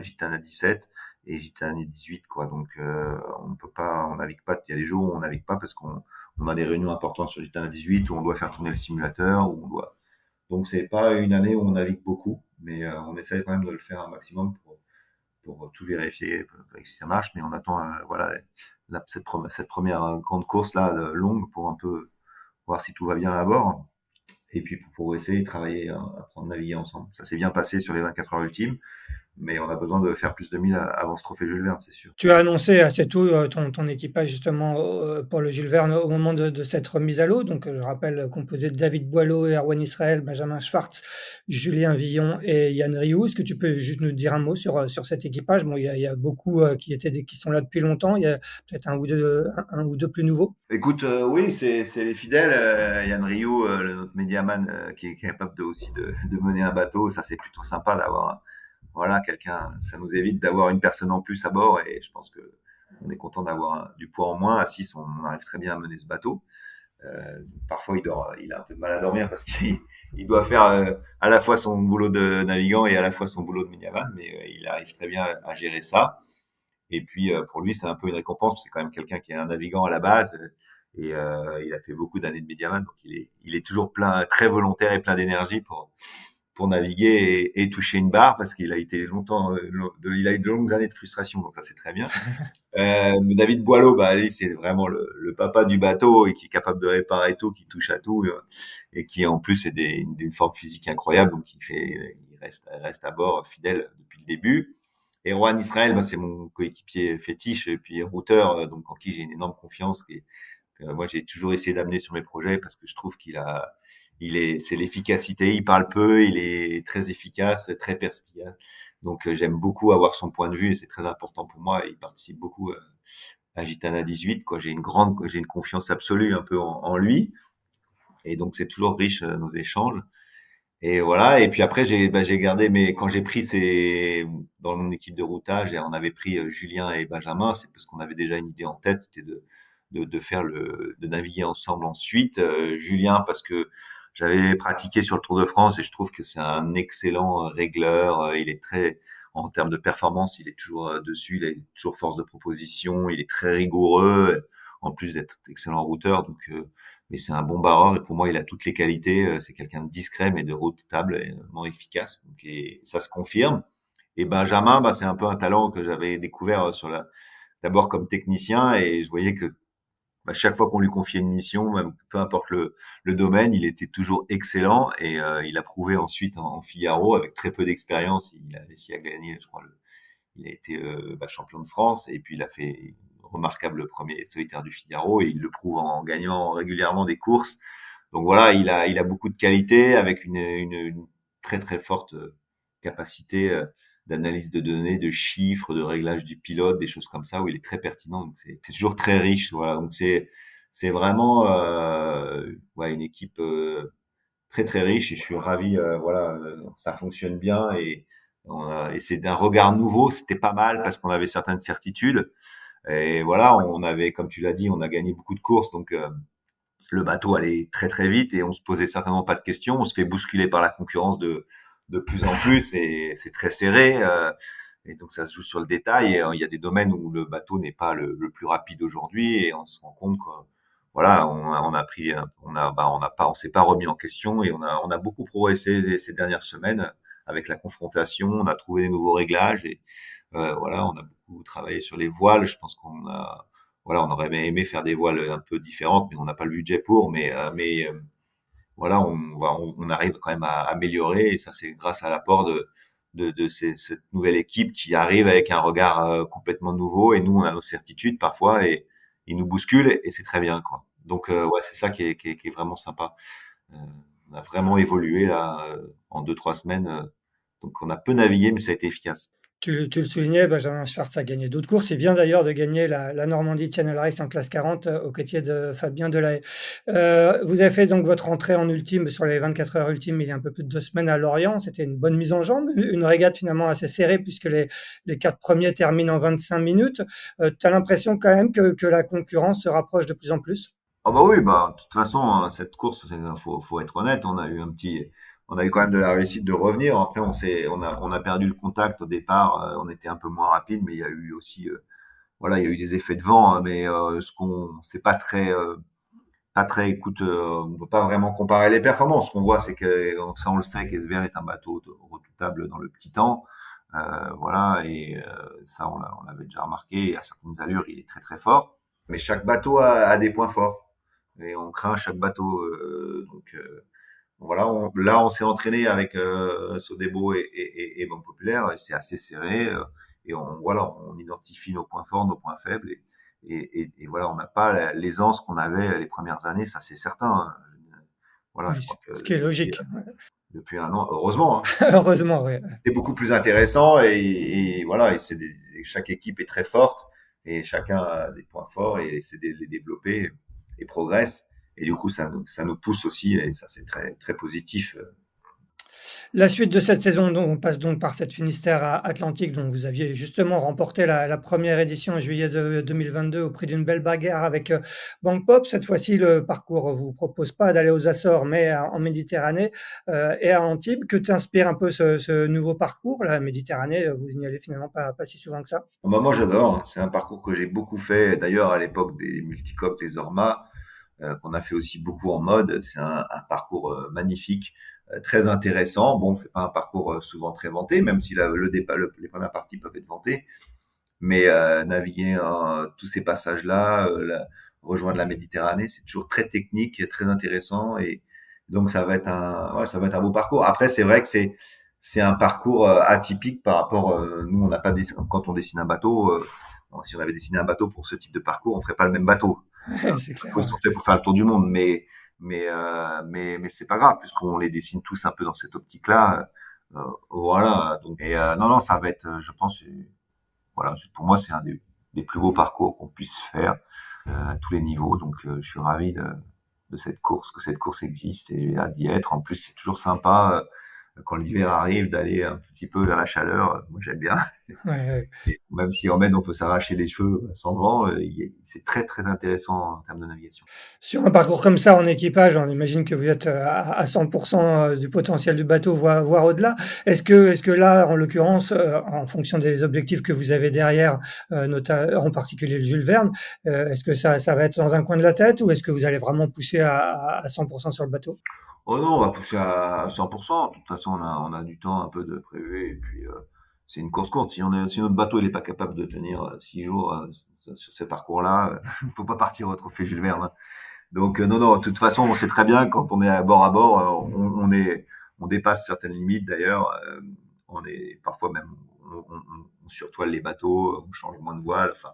Gitane à 17 et Gitane à 18, quoi. Donc, on navigue pas. Il y a des jours où on navigue pas parce qu'on a des réunions importantes sur Gitane à 18 où on doit faire tourner le simulateur, où on doit. Donc, c'est pas une année où on navigue beaucoup, mais on essaye quand même de le faire un maximum pour tout vérifier, que ça marche. Mais on attend, voilà, cette première grande course là, longue, pour un peu voir si tout va bien à bord. Et puis pour essayer de travailler, apprendre à naviguer ensemble. Ça s'est bien passé sur les 24 heures ultimes, mais on a besoin de faire plus de 1000 avant ce trophée Jules Verne, c'est sûr. Tu as annoncé assez tôt ton équipage justement pour le Jules Verne au moment de cette remise à l'eau. Donc, je rappelle composé de David Boileau, Erwan Israël, Benjamin Schwartz, Julien Villon et Yann Rioux. Est-ce que tu peux juste nous dire un mot sur cet équipage? Bon, il y a beaucoup qui sont là depuis longtemps. Il y a peut-être un ou deux plus nouveaux. Écoute, oui, c'est les fidèles. Yann Rioux, notre médiaman, qui est capable aussi de mener un bateau. Ça, c'est plutôt sympa d'avoir, voilà, quelqu'un. Ça nous évite d'avoir une personne en plus à bord, et je pense que on est content d'avoir du poids en moins. À 6, on arrive très bien à mener ce bateau. Parfois, il a un peu de mal à dormir parce qu'il doit faire à la fois son boulot de navigant et à la fois son boulot de médiaman, mais il arrive très bien à gérer ça. Et puis, pour lui, c'est un peu une récompense, parce que c'est quand même quelqu'un qui est un navigant à la base. il a fait beaucoup d'années de médiaman, donc il est toujours plein, très volontaire et plein d'énergie pour naviguer et toucher une barre parce qu'il a été longtemps, il a eu de longues années de frustration, donc ça c'est très bien. David Boileau, bah lui, c'est vraiment le papa du bateau et qui est capable de réparer tout, qui touche à tout et qui en plus est d'une forme physique incroyable, donc il reste à bord fidèle depuis le début. Et Juan Israël, bah, c'est mon coéquipier fétiche et puis routeur, donc en qui j'ai une énorme confiance. Moi, j'ai toujours essayé d'amener sur mes projets parce que je trouve c'est l'efficacité. Il parle peu, il est très efficace, très perspicace. Donc, j'aime beaucoup avoir son point de vue et c'est très important pour moi. Il participe beaucoup à Gitana 18, quoi. J'ai une confiance absolue un peu en lui. Et donc, c'est toujours riche, nos échanges. Et voilà. Et puis après, j'ai gardé, mais quand j'ai pris dans mon équipe de routage, et on avait pris Julien et Benjamin, c'est parce qu'on avait déjà une idée en tête, c'était de naviguer ensemble ensuite. Julien, parce que j'avais pratiqué sur le Tour de France et je trouve que c'est un excellent régleur. Il est en termes de performance, il est toujours dessus, il est toujours force de proposition, il est très rigoureux, en plus d'être excellent routeur. Donc, mais c'est un bon barreur et pour moi, il a toutes les qualités. C'est quelqu'un de discret mais de redoutable et vraiment efficace. Donc, et ça se confirme. Et Benjamin, bah, c'est un peu un talent que j'avais découvert d'abord comme technicien et je voyais que bah, chaque fois qu'on lui confiait une mission, même peu importe le domaine, il était toujours excellent et il a prouvé ensuite en Figaro avec très peu d'expérience. Il a réussi à gagner, je crois, il a été champion de France et puis il a fait un remarquable premier solitaire du Figaro et il le prouve en gagnant régulièrement des courses. Donc voilà, il a beaucoup de qualités avec une très très forte capacité d'analyse de données, de chiffres, de réglage du pilote, des choses comme ça où il est très pertinent. Donc c'est toujours très riche. Voilà, donc c'est vraiment ouais, une équipe très très riche et je suis ravi. Voilà, ça fonctionne bien et c'est d'un regard nouveau. C'était pas mal parce qu'on avait certaines certitudes. Et voilà, on avait, comme tu l'as dit, on a gagné beaucoup de courses, donc le bateau allait très très vite et on se posait certainement pas de questions. On se fait bousculer par la concurrence de plus en plus et c'est très serré. Et donc ça se joue sur le détail. Et, il y a des domaines où le bateau n'est pas le plus rapide aujourd'hui et on se rend compte que voilà, on a pris, on s'est pas remis en question et on a beaucoup progressé ces dernières semaines avec la confrontation. On a trouvé des nouveaux réglages et voilà, on a beaucoup travaillé sur les voiles. Je pense qu'on a voilà, on aurait aimé faire des voiles un peu différentes, mais on n'a pas le budget pour. Voilà, on arrive quand même à améliorer et ça c'est grâce à l'apport de cette nouvelle équipe qui arrive avec un regard complètement nouveau et nous on a nos certitudes parfois et ils nous bousculent et c'est très bien quoi. Donc ouais, c'est ça qui est vraiment sympa. Euh, on a vraiment évolué là en 2 3 semaines. Donc on a peu navigué mais ça a été efficace. Tu le soulignais, Benjamin Schwartz a gagné d'autres courses. Il vient d'ailleurs de gagner la Normandie Channel Race en classe 40 aux côtés de Fabien Delahaye. Vous avez fait donc votre entrée en ultime sur les 24 heures ultimes il y a un peu plus de 2 semaines à Lorient. C'était une bonne mise en jambe, une régate finalement assez serrée puisque les 4 premiers terminent en 25 minutes. Tu as l'impression quand même que la concurrence se rapproche de plus en plus? Ah bah oui, bah de toute façon cette course, faut être honnête, on a eu quand même de la réussite de revenir. Après on a perdu le contact au départ, on était un peu moins rapide, mais il y a eu aussi voilà, il y a eu des effets de vent, hein, mais c'est pas très écoute, on peut pas vraiment comparer les performances. Ce qu'on voit, c'est que ça on le sait qu'Esver est un bateau redoutable dans le petit temps, voilà, et ça on l'avait déjà remarqué. À certaines allures, il est très très fort, mais chaque bateau a des points forts et on craint chaque bateau. Donc voilà, là on s'est entraîné avec Sodebo et Banque Populaire, et c'est assez serré et voilà, on identifie nos points forts, nos points faibles et voilà, on n'a pas l'aisance qu'on avait les premières années, ça c'est certain. Hein. Voilà, je Oui, crois que ce qui est logique. depuis un an, heureusement, hein, Heureusement, oui. c'est beaucoup plus intéressant et voilà, chaque équipe est très forte et chacun a des points forts et essaie de les développer et progresse. Et du coup, ça nous pousse aussi et ça c'est très très positif. La suite de cette saison, on passe donc par cette Finistère Atlantique dont vous aviez justement remporté la première édition en juillet 2022 au prix d'une belle bagarre avec Bank Pop. Cette fois-ci, le parcours vous propose pas d'aller aux Açores, mais en Méditerranée et à Antibes. Que t'inspire un peu ce nouveau parcours? La Méditerranée, vous n'y allez finalement pas si souvent que ça. Bah, moi, j'adore. Hein. C'est un parcours que j'ai beaucoup fait. D'ailleurs, à l'époque des multicopes, des Orma. qu'on a fait aussi beaucoup en mode. C'est un parcours magnifique, très intéressant. Bon, c'est pas un parcours souvent très vanté, même si les premières parties peuvent être vantées, mais naviguer tous ces passages-là, rejoindre la Méditerranée, c'est toujours très technique et très intéressant. Et donc ça va être un beau parcours. Après, c'est vrai que c'est un parcours atypique par rapport. Nous, on n'a pas quand on dessine un bateau. Si on avait dessiné un bateau pour ce type de parcours, on ferait pas le même bateau. C'est clair. Ils sont faits pour faire le tour du monde, mais c'est pas grave puisqu'on les dessine tous un peu dans cette optique-là. Voilà. Donc, non, non, ça va être, je pense, voilà, pour moi, c'est un des plus beaux parcours qu'on puisse faire à tous les niveaux. Donc, je suis ravi de cette course, que cette course existe et d'y être. En plus, c'est toujours sympa quand l'hiver arrive d'aller un petit peu vers la chaleur. Moi, j'aime bien. Ouais, ouais. Et même si en Maine, on peut s'arracher les cheveux sans vent, c'est très, très intéressant en termes de navigation. Sur un parcours comme ça en équipage, on imagine que vous êtes à 100% du potentiel du bateau, voire au-delà. Est-ce que là, en l'occurrence, en fonction des objectifs que vous avez derrière, en particulier le Jules Verne, est-ce que ça va être dans un coin de la tête ou est-ce que vous allez vraiment pousser à 100% sur le bateau? Oh non, on va pousser à 100%. De toute façon, on a du temps un peu de prévu. Et puis, c'est une course courte. Si notre bateau il est pas capable de tenir 6 jours sur ces parcours-là, il faut pas partir au trophée Jules Verne, hein. Donc, non, non, de toute façon, on sait très bien quand on est à bord, on dépasse certaines limites d'ailleurs. On est parfois même, on surtoile les bateaux, on change moins de voile. Enfin,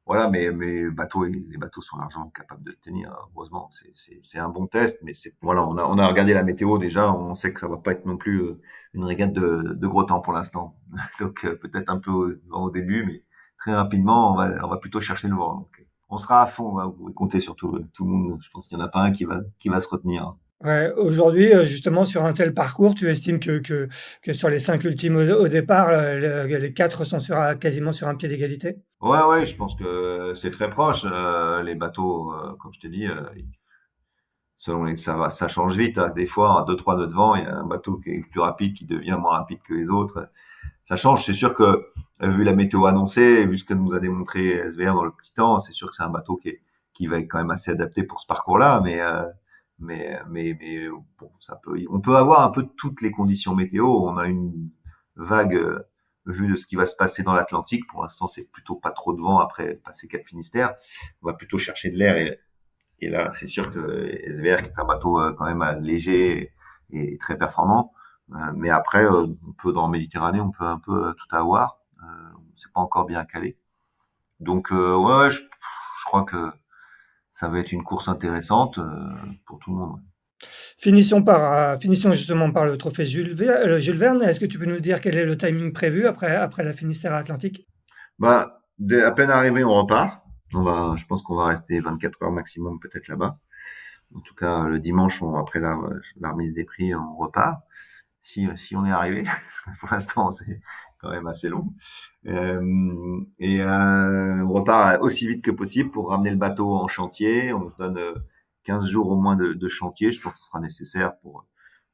voilà, mais les bateaux sont largement capables de le tenir. Heureusement, c'est un bon test, mais voilà, on a regardé la météo déjà, on sait que ça va pas être non plus une régate de gros temps pour l'instant. Donc peut-être un peu au début, mais très rapidement, on va plutôt chercher le vent. Donc, on sera à fond, hein, vous pouvez compter sur tout le monde. Je pense qu'il y en a pas un qui va se retenir. Ouais, aujourd'hui, justement, sur un tel parcours, tu estimes que sur les 5 ultimes au départ, les 4 sont quasiment sur un pied d'égalité? Ouais, ouais, je pense que c'est très proche. Les bateaux, comme je t'ai dit, ça change vite, hein. Des fois, à 2-3 nœuds de vent, il y a un bateau qui est plus rapide, qui devient moins rapide que les autres. Ça change. C'est sûr que, vu la météo annoncée, vu ce que nous a démontré SVR dans le petit temps, c'est sûr que c'est un bateau qui va être quand même assez adapté pour ce parcours-là. Mais bon, on peut avoir un peu toutes les conditions météo. On a une vague vue de ce qui va se passer dans l'Atlantique. Pour l'instant, c'est plutôt pas trop de vent après passer Cap Finistère. On va plutôt chercher de l'air et là, c'est sûr que SVR qui est un bateau quand même léger et très performant. Mais après, on peut dans la Méditerranée, on peut un peu tout avoir. C'est pas encore bien calé. Donc ouais, je crois que ça va être une course intéressante pour tout le monde. Finissons justement par le trophée Jules Verne. Est-ce que tu peux nous dire quel est le timing prévu après la Finistère Atlantique? Bah, à peine arrivé, on repart. Je pense qu'on va rester 24 heures maximum peut-être là-bas. En tout cas, le dimanche, après la remise des prix, on repart. Si on est arrivé. Pour l'instant, c'est quand même assez long. On repart aussi vite que possible pour ramener le bateau en chantier. On se donne 15 jours au moins de chantier. Je pense que ce sera nécessaire pour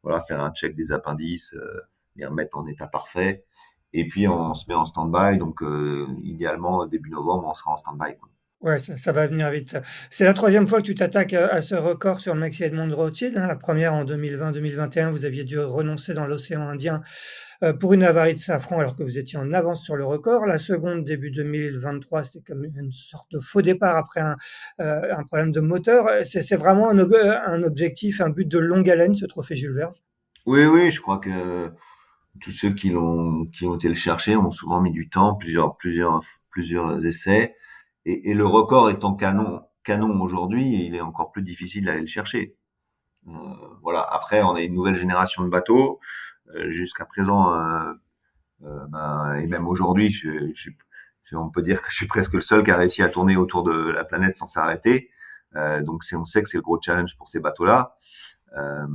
voilà, faire un check des appendices, les remettre en état parfait. Et puis on se met en stand-by. Donc idéalement, début novembre, on sera en stand-by, quoi. Ouais, ça va venir vite. C'est la troisième fois que tu t'attaques à ce record sur le Maxi Edmond de Rothschild, hein. La première en 2020-2021, vous aviez dû renoncer dans l'océan Indien pour une avarie de safran alors que vous étiez en avance sur le record. La seconde, début 2023, c'était comme une sorte de faux départ après un problème de moteur. C'est vraiment un objectif, un but de longue haleine, ce trophée Jules Verne. Oui, oui, je crois que tous ceux qui ont été le chercher ont souvent mis du temps, plusieurs essais. Et le record étant canon aujourd'hui, il est encore plus difficile d'aller le chercher. Euh, voilà. Après, on a une nouvelle génération de bateaux. Jusqu'à présent, et même aujourd'hui, on peut dire que je suis presque le seul qui a réussi à tourner autour de la planète sans s'arrêter. Donc, on sait que c'est le gros challenge pour ces bateaux-là. Euh,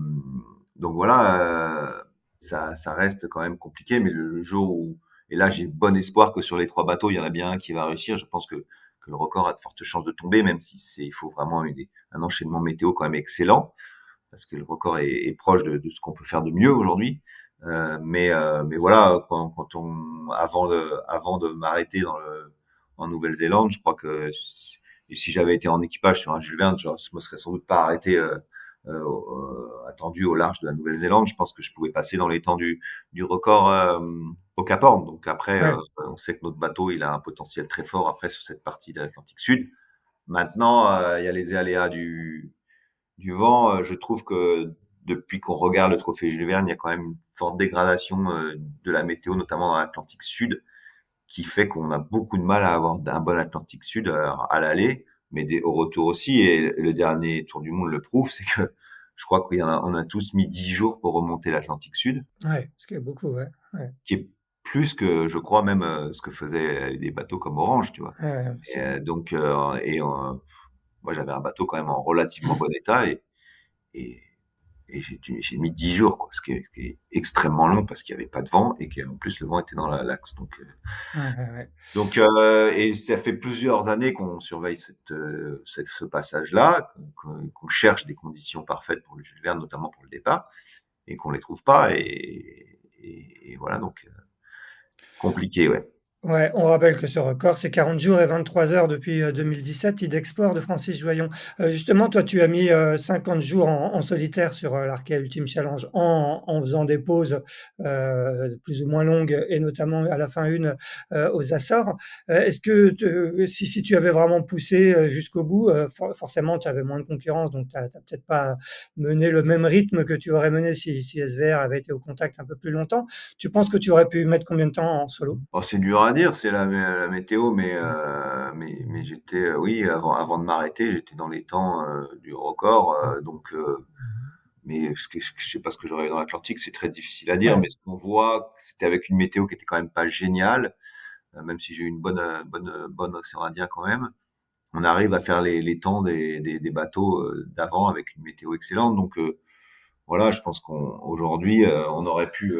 donc voilà, ça reste quand même compliqué, mais le jour où, et là j'ai bon espoir que sur les 3 bateaux, il y en a bien un qui va réussir. Je pense que le record a de fortes chances de tomber, même si il faut vraiment un enchaînement météo quand même excellent, parce que le record est proche de ce qu'on peut faire de mieux aujourd'hui. Mais voilà, avant de m'arrêter en Nouvelle-Zélande, je crois que Et si j'avais été en équipage sur un Jules Verne, je me serais sans doute pas arrêté attendu au large de la Nouvelle-Zélande. Je pense que je pouvais passer dans les temps du record au Cap Horn. Donc après, Ouais, on sait que notre bateau, il a un potentiel très fort après sur cette partie de l'Atlantique Sud. Maintenant, il y a les aléas du vent. Je trouve que depuis qu'on regarde le trophée Jules Verne, il y a quand même une forte dégradation de la météo, notamment dans l'Atlantique Sud, qui fait qu'on a beaucoup de mal à avoir un bon Atlantique Sud à l'aller, mais au retour aussi. Et le dernier Tour du Monde le prouve, c'est que je crois on a tous mis 10 jours pour remonter l'Atlantique Sud, ouais, ce qui est beaucoup, ouais, ouais, qui est plus que, je crois, même ce que faisaient des bateaux comme Orange, tu vois. ouais, Et, moi, j'avais un bateau quand même en relativement bon état et, et j'ai mis 10 jours, quoi, ce qui est extrêmement long parce qu'il n'y avait pas de vent et qu'en plus le vent était dans l'axe. ouais, ouais, ouais. Et ça fait plusieurs années qu'on surveille ce passage-là, qu'on cherche des conditions parfaites pour le Jules Verne, notamment pour le départ, et qu'on les trouve pas. Et voilà, donc compliqué, ouais. Ouais, on rappelle que ce record, c'est 40 jours et 23 heures depuis 2017, d'exploit de Francis Joyon. Justement, toi, tu as mis 50 jours en solitaire sur l'Arkea Ultime Challenge en faisant des pauses plus ou moins longues et notamment à la fin une aux Açores. Est-ce que si tu avais vraiment poussé jusqu'au bout, forcément, tu avais moins de concurrence, donc tu n'as peut-être pas mené le même rythme que tu aurais mené si SVR avait été au contact un peu plus longtemps. Tu penses que tu aurais pu mettre combien de temps en solo? Bon, c'est dur à dire, c'est la météo, mais j'étais, oui, avant de m'arrêter, j'étais dans les temps du record, mais je sais pas ce que j'aurais eu dans l'Atlantique, c'est très difficile à dire, Ouais, mais ce qu'on voit, c'était avec une météo qui était quand même pas géniale, même si j'ai eu une bonne océan Indien quand même. On arrive à faire les temps des bateaux d'avant avec une météo excellente. Donc voilà, je pense qu'aujourd'hui, on aurait pu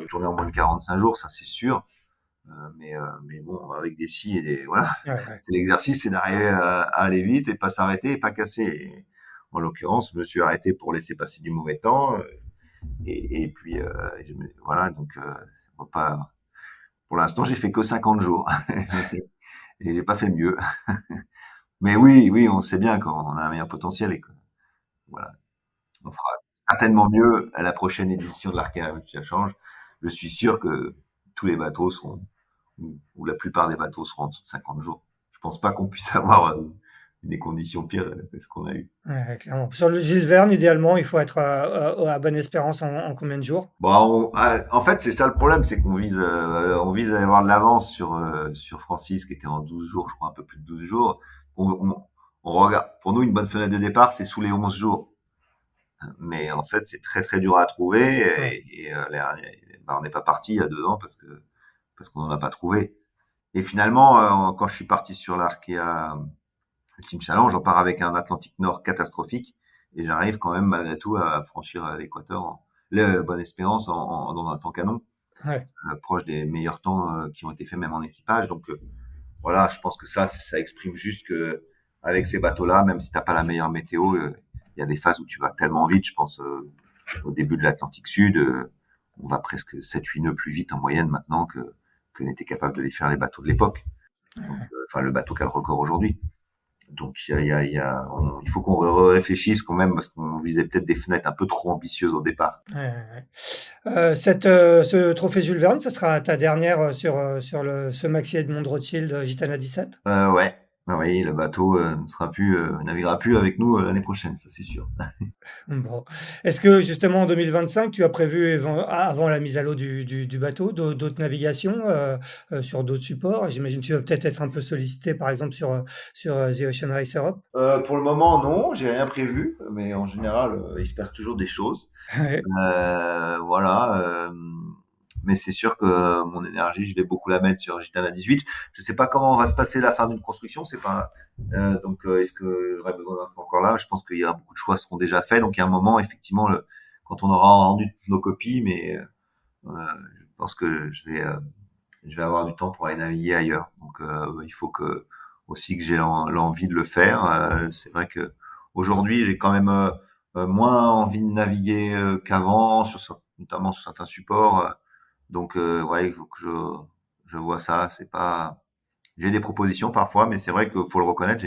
tourner en moins de 45 jours, ça c'est sûr. Mais bon, avec des scies et des voilà, ouais, ouais. c'est l'exercice, c'est d'arriver à aller vite et pas s'arrêter et pas casser. Et en l'occurrence, je me suis arrêté pour laisser passer du mauvais temps et puis voilà, donc on va pas. Pour l'instant, j'ai fait que 50 jours et j'ai pas fait mieux. Mais oui, oui, on sait bien qu'on a un meilleur potentiel et que voilà, on fera certainement mieux à la prochaine édition de l'Arkea Challenge. Je suis sûr que tous les bateaux seront, ou la plupart des bateaux seront en dessous de 50 jours. Je pense pas qu'on puisse avoir des conditions pires que ce qu'on a eu. Ouais, clairement. Sur le Jules Verne, idéalement, il faut être à Bonne Espérance en combien de jours? En fait, c'est ça le problème, c'est on vise à avoir de l'avance sur Francis, qui était en 12 jours, je crois un peu plus de 12 jours. On, on, on regarde, pour nous, une bonne fenêtre de départ, c'est sous les 11 jours. Mais en fait, c'est très très dur à trouver Ouais, on n'est pas parti il y a 2 ans parce qu'on n'en a pas trouvé. Et finalement, quand je suis parti sur l'Arkea Ultime Challenge, on part avec un Atlantique Nord catastrophique et j'arrive quand même malgré tout à franchir l'équateur, le Bonne Espérance dans un temps canon, ouais, proche des meilleurs temps qui ont été faits même en équipage. Donc voilà, je pense que ça exprime juste que avec ces bateaux-là, même si t'as pas la meilleure météo, il y a des phases où tu vas tellement vite. Je pense au début de l'Atlantique Sud, on va presque 7-8 nœuds plus vite en moyenne maintenant que n'étaient capables de les faire les bateaux de l'époque. Donc, enfin, le bateau qui a le record aujourd'hui. Donc, il faut qu'on réfléchisse quand même parce qu'on visait peut-être des fenêtres un peu trop ambitieuses au départ. ouais, ouais. Ce trophée Jules Verne, ça sera ta dernière sur ce maxi Edmond de Rothschild Gitana 17? Ouais. Oui, le bateau naviguera plus avec nous l'année prochaine, ça c'est sûr. Bon. Est-ce que justement en 2025, tu as prévu avant la mise à l'eau du bateau d'autres navigations sur d'autres supports? J'imagine que tu vas peut-être être un peu sollicité par exemple sur The Ocean Race Europe. Pour le moment, non, j'ai rien prévu, mais en général, il se passe toujours des choses. Voilà. Mais c'est sûr que mon énergie, je vais beaucoup la mettre sur Gitana 18. Je sais pas comment va se passer la fin d'une construction. C'est pas est-ce que j'aurai besoin d'un temps encore là? Je pense qu'il y a beaucoup de choix seront déjà faits. Donc il y a un moment, effectivement, quand on aura rendu nos copies, mais je pense que je vais avoir du temps pour aller naviguer ailleurs. Donc il faut que aussi que j'ai l'envie de le faire. C'est vrai que aujourd'hui j'ai quand même moins envie de naviguer qu'avant, notamment sur certains supports. Donc ouais, il faut que je vois ça. C'est pas, j'ai des propositions parfois, mais c'est vrai que faut le reconnaître,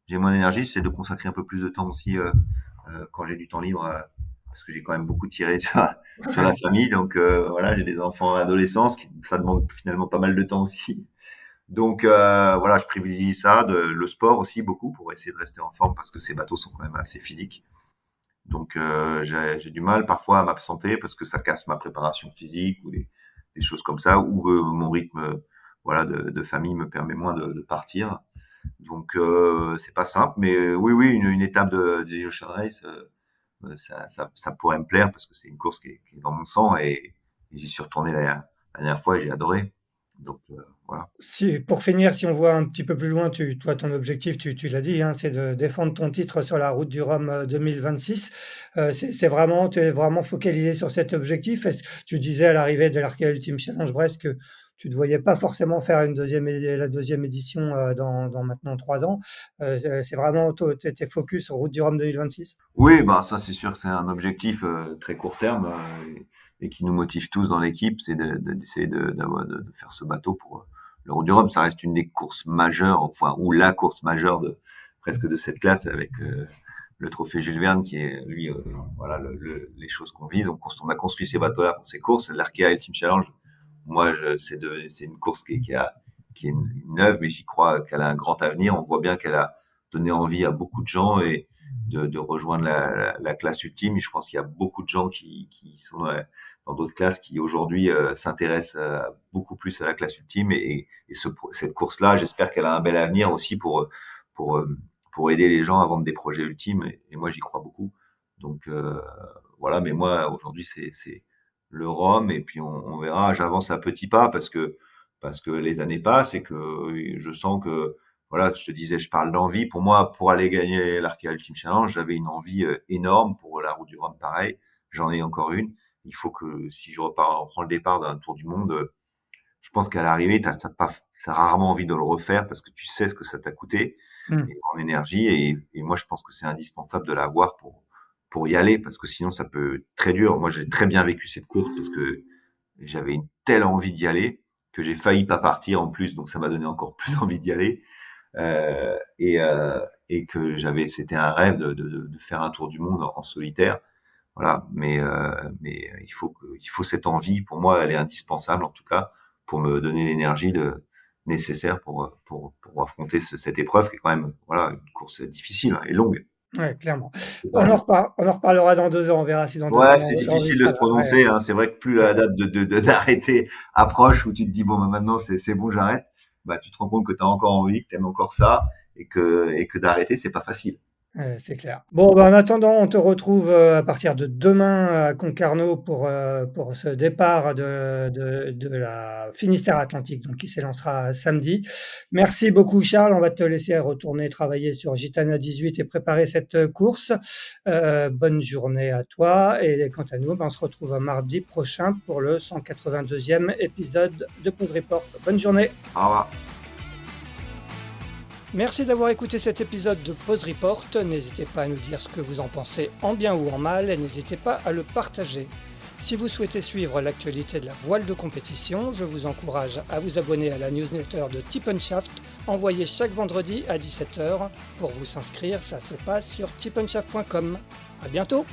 j'ai moins d'énergie, c'est de consacrer un peu plus de temps aussi quand j'ai du temps libre, parce que j'ai quand même beaucoup tiré sur la famille. Donc voilà, j'ai des enfants adolescents, ça demande finalement pas mal de temps aussi. Donc voilà, je privilégie ça, le sport aussi beaucoup pour essayer de rester en forme parce que ces bateaux sont quand même assez physiques. Donc j'ai du mal parfois à m'absenter parce que ça casse ma préparation physique ou des choses comme ça, ou mon rythme voilà de famille me permet moins de partir. Donc c'est pas simple, mais oui, une étape des Ocean Race, ça pourrait me plaire parce que c'est une course qui est dans mon sang et j'y suis retourné la dernière fois et j'ai adoré. Donc voilà. Si pour finir, si on voit un petit peu plus loin, toi, ton objectif, tu l'as dit, hein, c'est de défendre ton titre sur la Route du Rhum, 2026. Tu es vraiment focalisé sur cet objectif? Tu disais à l'arrivée de l'Arkea Ultimate Challenge Brest que tu ne voyais pas forcément faire la deuxième édition, dans maintenant 3 ans. C'est vraiment tu focus sur Route du Rhum 2026? Oui, bah ça c'est sûr que c'est un objectif très court terme et qui nous motive tous dans l'équipe, c'est d'essayer de faire ce bateau pour le Route du Rhum. Ça reste une des courses majeures, enfin ou la course majeure de presque de cette classe avec le trophée Jules Verne qui est lui voilà les choses qu'on vise. On a construit ces bateaux-là pour ces courses. L'Arkea Ultimate Challenge, moi c'est une course qui est neuve, mais j'y crois qu'elle a un grand avenir. On voit bien qu'elle a donné envie à beaucoup de gens et de rejoindre la classe ultime. Et je pense qu'il y a beaucoup de gens qui sont dans d'autres classes qui aujourd'hui s'intéressent beaucoup plus à la classe ultime cette course-là, j'espère qu'elle a un bel avenir aussi pour pour aider les gens à vendre des projets ultimes et moi j'y crois beaucoup. Donc voilà, mais moi aujourd'hui c'est le Rhum et puis on verra. J'avance à petits pas parce que les années passent et que je sens que voilà, je te disais, je parle d'envie. Pour moi, pour aller gagner l'Arkea Ultimate Challenge, j'avais une envie énorme. Pour la Route du Rhum, pareil. J'en ai encore une. Il faut que si je repars, on prend le départ d'un tour du monde, je pense qu'à l'arrivée, t'as rarement envie de le refaire parce que tu sais ce que ça t'a coûté Mmh. et en énergie. Et moi, je pense que c'est indispensable de l'avoir pour y aller parce que sinon, ça peut être très dur. Moi, j'ai très bien vécu cette course parce que j'avais une telle envie d'y aller que j'ai failli pas partir en plus. Donc, ça m'a donné encore plus envie d'y aller et que c'était un rêve de faire un tour du monde en solitaire. Voilà, mais il faut cette envie. Pour moi, elle est indispensable en tout cas pour me donner l'énergie nécessaire pour affronter cette épreuve qui est quand même voilà une course difficile et longue. Ouais, clairement. C'est pas mal. On en reparlera dans 2 ans. On verra si dans 2 ans Ouais, c'est l'envie difficile de sera se là. Ouais, prononcer. Hein. C'est vrai que plus ouais. la date d'arrêter approche, où tu te dis bon, bah, maintenant c'est bon, j'arrête. Bah, tu te rends compte que tu as encore envie, que tu aimes encore ça, et que d'arrêter, c'est pas facile. C'est clair. Bon, bah, en attendant, on te retrouve, à partir de demain à Concarneau pour ce départ de la Finistère Atlantique, donc qui s'élancera samedi. Merci beaucoup Charles, on va te laisser retourner travailler sur Gitana 18 et préparer cette course. Bonne journée à toi et quant à nous, bah, on se retrouve mardi prochain pour le 182e épisode de Pause Report. Bonne journée. Au revoir. Merci d'avoir écouté cet épisode de Pause Report. N'hésitez pas à nous dire ce que vous en pensez en bien ou en mal et n'hésitez pas à le partager. Si vous souhaitez suivre l'actualité de la voile de compétition, je vous encourage à vous abonner à la newsletter de Tip & Shaft, envoyée chaque vendredi à 17h. Pour vous inscrire, ça se passe sur tipnshaft.com. À bientôt!